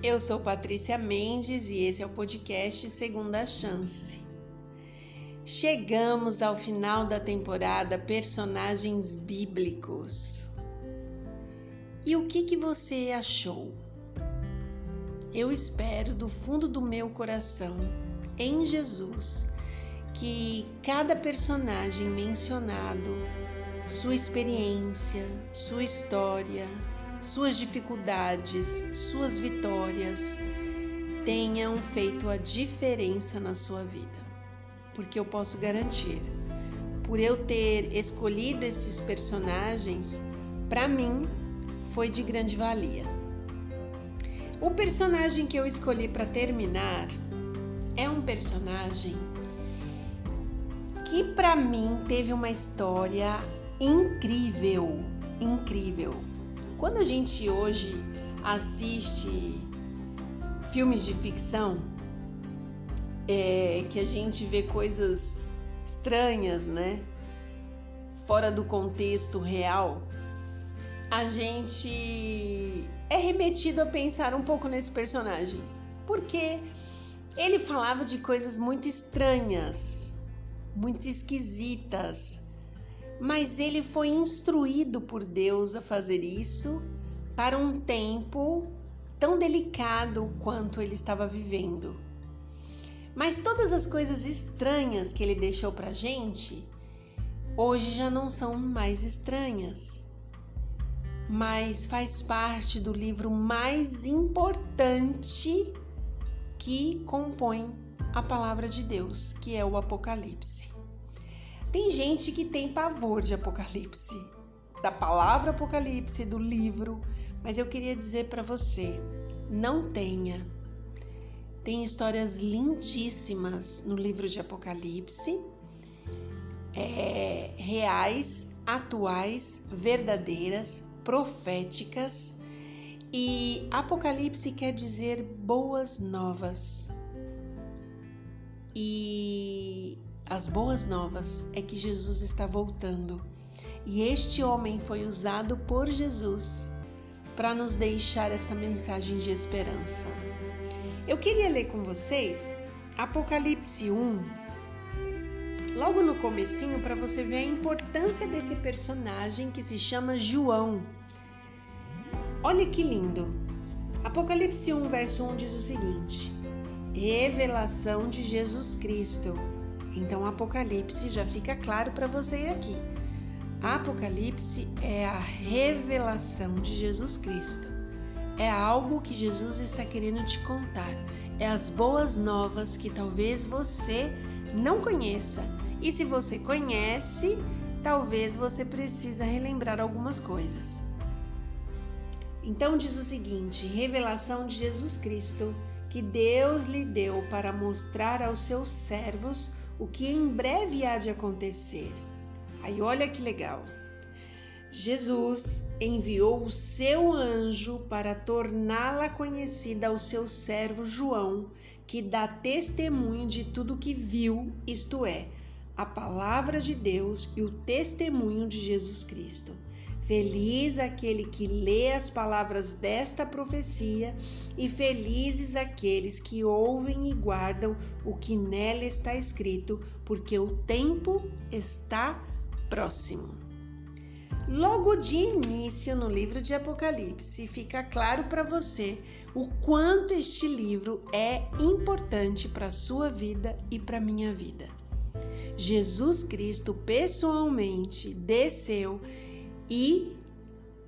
Eu sou Patrícia Mendes e esse é o podcast Segunda Chance. Chegamos ao final da temporada Personagens Bíblicos. E o que você achou? Eu espero do fundo do meu coração, em Jesus, que cada personagem mencionado, sua experiência, sua história, suas dificuldades, suas vitórias tenham feito a diferença na sua vida. Porque eu posso garantir, por eu ter escolhido esses personagens, para mim foi de grande valia. O personagem que eu escolhi para terminar é um personagem que para mim teve uma história incrível. Quando a gente hoje assiste filmes de ficção, que a gente vê coisas estranhas, né? Fora do contexto real, a gente é remetido a pensar um pouco nesse personagem, porque ele falava de coisas muito estranhas, muito esquisitas, mas ele foi instruído por Deus a fazer isso para um tempo tão delicado quanto ele estava vivendo. Mas todas as coisas estranhas que ele deixou pra gente, hoje já não são mais estranhas, mas faz parte do livro mais importante que compõe a palavra de Deus, que é o Apocalipse. Tem gente que tem pavor de Apocalipse, da palavra Apocalipse, do livro, mas eu queria dizer para você, não tenha. Tem histórias lindíssimas no livro de Apocalipse, reais, atuais, verdadeiras, proféticas, e Apocalipse quer dizer boas novas. E as boas novas é que Jesus está voltando. E este homem foi usado por Jesus para nos deixar essa mensagem de esperança. Eu queria ler com vocês Apocalipse 1, logo no comecinho, para você ver a importância desse personagem que se chama João. Olha que lindo. Apocalipse 1, verso 1 diz o seguinte: revelação de Jesus Cristo. Então, Apocalipse já fica claro para você aqui. Apocalipse é a revelação de Jesus Cristo. É algo que Jesus está querendo te contar. É as boas novas que talvez você não conheça. E se você conhece, talvez você precisa relembrar algumas coisas. Então diz o seguinte: revelação de Jesus Cristo, que Deus lhe deu para mostrar aos seus servos o que em breve há de acontecer. Aí olha que legal. Jesus enviou o seu anjo para torná-la conhecida ao seu servo João, que dá testemunho de tudo que viu, isto é, a palavra de Deus e o testemunho de Jesus Cristo. Feliz aquele que lê as palavras desta profecia e felizes aqueles que ouvem e guardam o que nela está escrito, porque o tempo está próximo. Logo de início no livro de Apocalipse, fica claro para você o quanto este livro é importante para a sua vida e para a minha vida. Jesus Cristo pessoalmente desceu e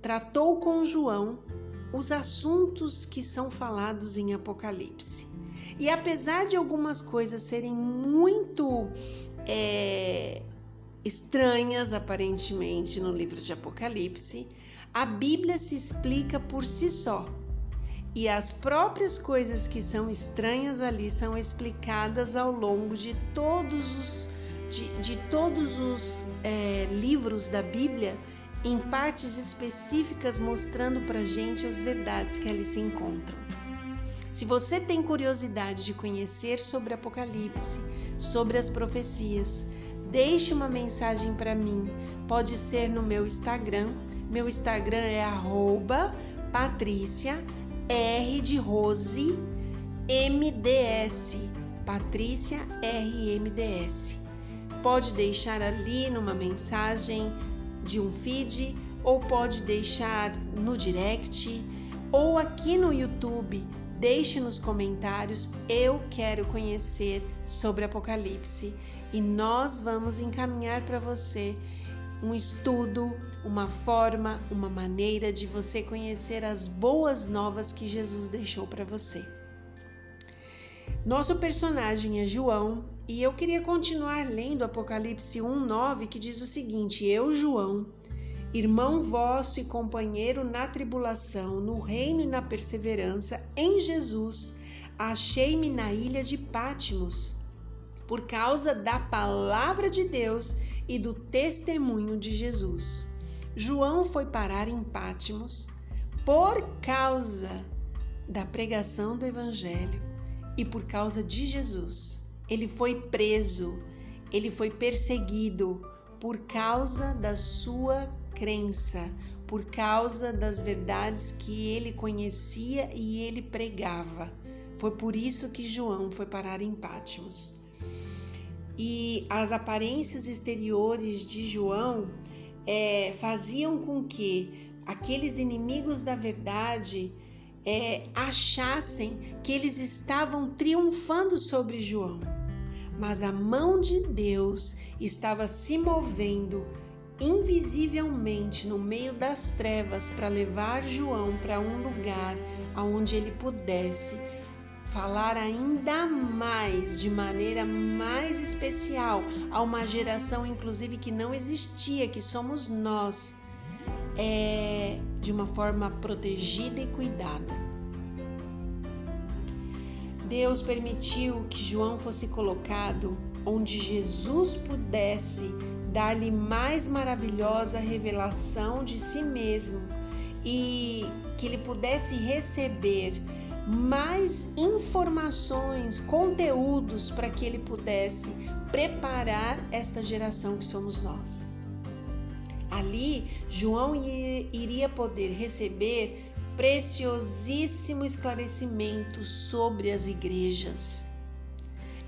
tratou com João os assuntos que são falados em Apocalipse. E apesar de algumas coisas serem muito estranhas aparentemente no livro de Apocalipse, a Bíblia se explica por si só. E as próprias coisas que são estranhas ali são explicadas ao longo de todos os livros da Bíblia, em partes específicas, mostrando pra gente as verdades que ali se encontram. Se você tem curiosidade de conhecer sobre Apocalipse, sobre as profecias, deixe uma mensagem para mim. Pode ser no meu Instagram. Meu Instagram é @Patricia R de Rose MDS, Patrícia RMDS. Pode deixar ali numa mensagem de um feed, ou pode deixar no direct, ou aqui no YouTube. Deixe nos comentários, eu quero conhecer sobre Apocalipse, e nós vamos encaminhar para você um estudo, uma forma, uma maneira de você conhecer as boas novas que Jesus deixou para você. Nosso personagem é João, e eu queria continuar lendo Apocalipse 1:9, que diz o seguinte: Eu, João, irmão vosso e companheiro na tribulação, no reino e na perseverança em Jesus, achei-me na ilha de Patmos, por causa da palavra de Deus e do testemunho de Jesus. João foi parar em Patmos por causa da pregação do Evangelho e por causa de Jesus. Ele foi preso, ele foi perseguido por causa da sua crença, por causa das verdades que ele conhecia e ele pregava. Foi por isso que João foi parar em Patmos. E as aparências exteriores de João faziam com que aqueles inimigos da verdade achassem que eles estavam triunfando sobre João. Mas a mão de Deus estava se movendo invisivelmente no meio das trevas para levar João para um lugar onde ele pudesse falar ainda mais, de maneira mais especial, a uma geração inclusive que não existia, que somos nós, de uma forma protegida e cuidada. Deus permitiu que João fosse colocado onde Jesus pudesse dar-lhe mais maravilhosa revelação de si mesmo e que ele pudesse receber mais informações, conteúdos para que ele pudesse preparar esta geração que somos nós. Ali, João iria poder receber preciosíssimo esclarecimento sobre as igrejas.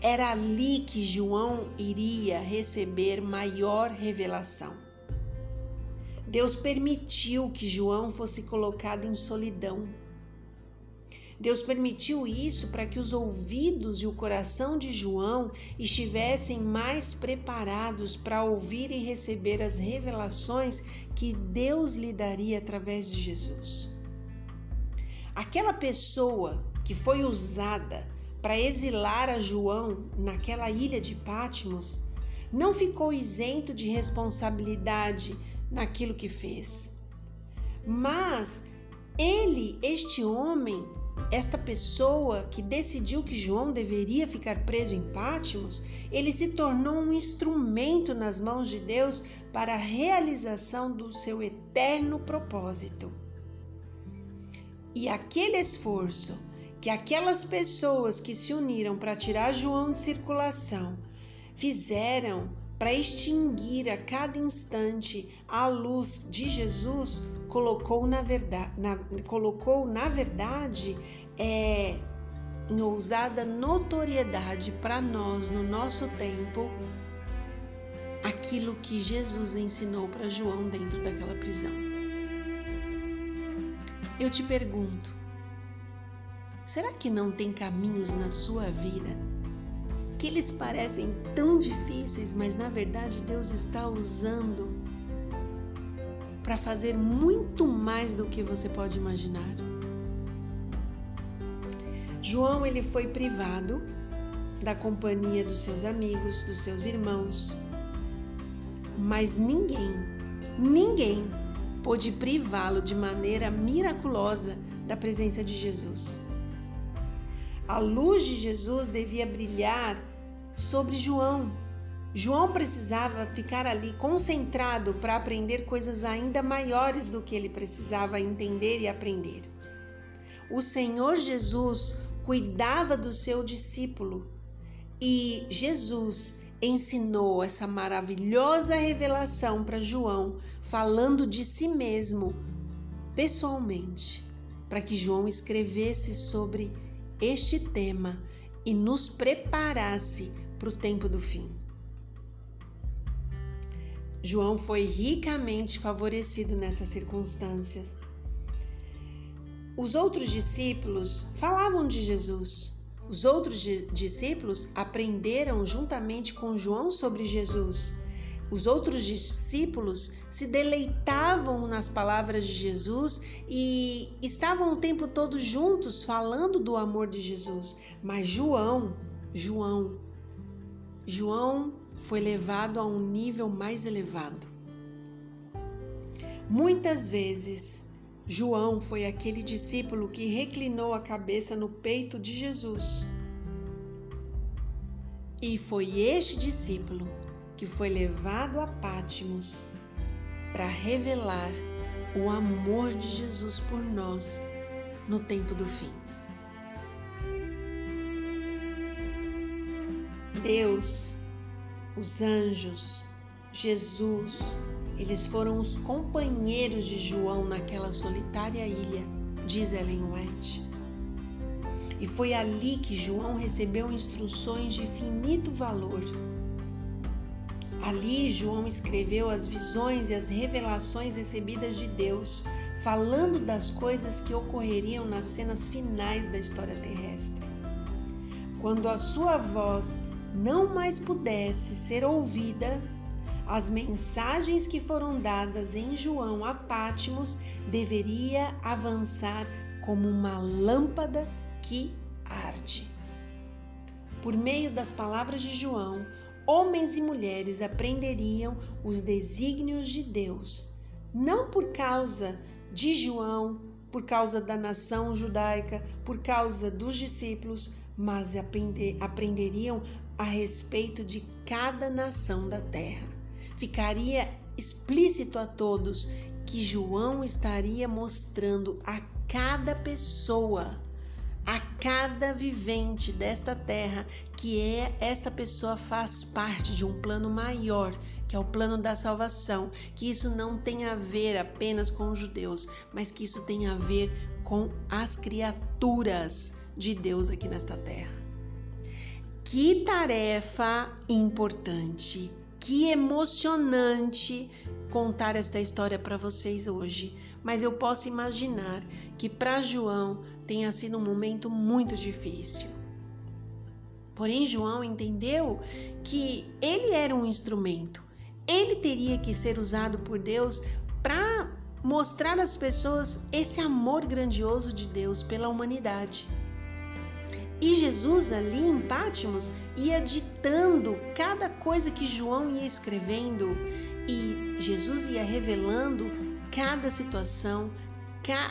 Era ali que João iria receber maior revelação. Deus permitiu que João fosse colocado em solidão. Deus permitiu isso para que os ouvidos e o coração de João estivessem mais preparados para ouvir e receber as revelações que Deus lhe daria através de Jesus. Aquela pessoa que foi usada para exilar a João naquela ilha de Patmos não ficou isento de responsabilidade naquilo que fez. Mas este homem, esta pessoa que decidiu que João deveria ficar preso em Patmos, ele se tornou um instrumento nas mãos de Deus para a realização do seu eterno propósito. E aquele esforço que aquelas pessoas que se uniram para tirar João de circulação fizeram para extinguir a cada instante a luz de Jesus, colocou na verdade em ousada notoriedade para nós, no nosso tempo, aquilo que Jesus ensinou para João dentro daquela prisão. Eu te pergunto, será que não tem caminhos na sua vida que eles parecem tão difíceis, mas na verdade Deus está usando para fazer muito mais do que você pode imaginar? João, ele foi privado da companhia dos seus amigos, dos seus irmãos, mas ninguém pôde privá-lo de maneira miraculosa da presença de Jesus. A luz de Jesus devia brilhar sobre João. João precisava ficar ali concentrado para aprender coisas ainda maiores do que ele precisava entender e aprender. O Senhor Jesus cuidava do seu discípulo e Jesus ensinou essa maravilhosa revelação para João, falando de si mesmo pessoalmente, para que João escrevesse sobre este tema e nos preparasse para o tempo do fim. João foi ricamente favorecido nessas circunstâncias. Os outros discípulos falavam de Jesus. Os outros discípulos aprenderam juntamente com João sobre Jesus. Os outros discípulos se deleitavam nas palavras de Jesus e estavam o tempo todo juntos falando do amor de Jesus. Mas João foi levado a um nível mais elevado. Muitas vezes, João foi aquele discípulo que reclinou a cabeça no peito de Jesus. E foi este discípulo que foi levado a Patmos para revelar o amor de Jesus por nós no tempo do fim. Deus, os anjos, Jesus, eles foram os companheiros de João naquela solitária ilha, diz Ellen White. E foi ali que João recebeu instruções de infinito valor. Ali João escreveu as visões e as revelações recebidas de Deus, falando das coisas que ocorreriam nas cenas finais da história terrestre. Quando a sua voz não mais pudesse ser ouvida, as mensagens que foram dadas em João a Patmos deveria avançar como uma lâmpada que arde. Por meio das palavras de João, homens e mulheres aprenderiam os desígnios de Deus, não por causa de João, por causa da nação judaica, por causa dos discípulos, mas aprenderiam a respeito de cada nação da terra. Ficaria explícito a todos que João estaria mostrando a cada pessoa, a cada vivente desta terra, que esta pessoa faz parte de um plano maior, que é o plano da salvação, que isso não tem a ver apenas com os judeus, mas que isso tem a ver com as criaturas de Deus aqui nesta terra. Que tarefa importante, que emocionante contar esta história para vocês hoje, mas eu posso imaginar que para João tenha sido um momento muito difícil. Porém, João entendeu que ele era um instrumento, ele teria que ser usado por Deus para mostrar às pessoas esse amor grandioso de Deus pela humanidade. E Jesus ali em Patmos ia ditando cada coisa que João ia escrevendo, e Jesus ia revelando cada situação,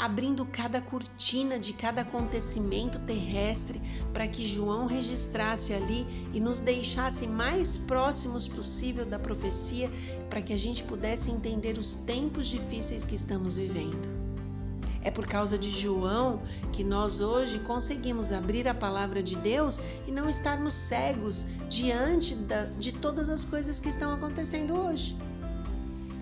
abrindo cada cortina de cada acontecimento terrestre para que João registrasse ali e nos deixasse mais próximos possível da profecia, para que a gente pudesse entender os tempos difíceis que estamos vivendo. É por causa de João que nós hoje conseguimos abrir a palavra de Deus e não estarmos cegos diante de todas as coisas que estão acontecendo hoje.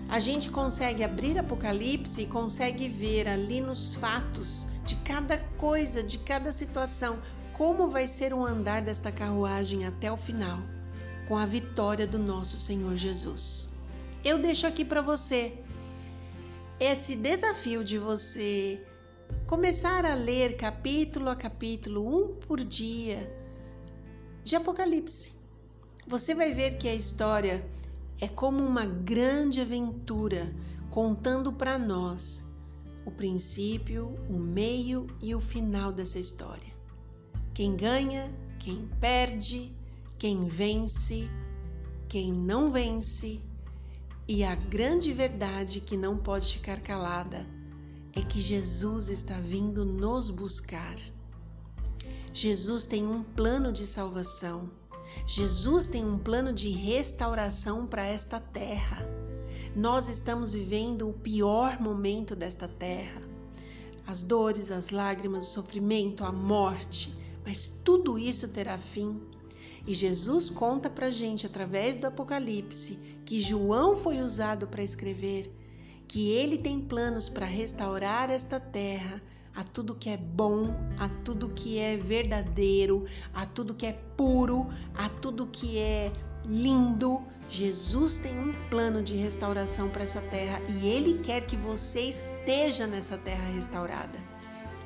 A gente consegue abrir Apocalipse e consegue ver ali nos fatos de cada coisa, de cada situação, como vai ser o andar desta carruagem até o final, com a vitória do nosso Senhor Jesus. Eu deixo aqui para você esse desafio de você começar a ler capítulo a capítulo, um por dia, de Apocalipse. Você vai ver que a história é como uma grande aventura, contando para nós o princípio, o meio e o final dessa história. Quem ganha, quem perde, quem vence, quem não vence. E a grande verdade que não pode ficar calada é que Jesus está vindo nos buscar. Jesus tem um plano de salvação. Jesus tem um plano de restauração para esta terra. Nós estamos vivendo o pior momento desta terra. As dores, as lágrimas, o sofrimento, a morte, mas tudo isso terá fim. E Jesus conta para a gente, através do Apocalipse, que João foi usado para escrever, que ele tem planos para restaurar esta terra, a tudo que é bom, a tudo que é verdadeiro, a tudo que é puro, a tudo que é lindo. Jesus tem um plano de restauração para essa terra e Ele quer que você esteja nessa terra restaurada.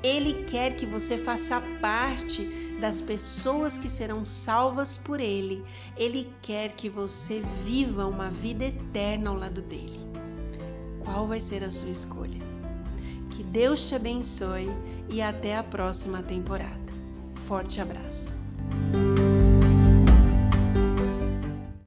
Ele quer que você faça parte das pessoas que serão salvas por Ele. Ele quer que você viva uma vida eterna ao lado dele. Qual vai ser a sua escolha? Que Deus te abençoe e até a próxima temporada. Forte abraço!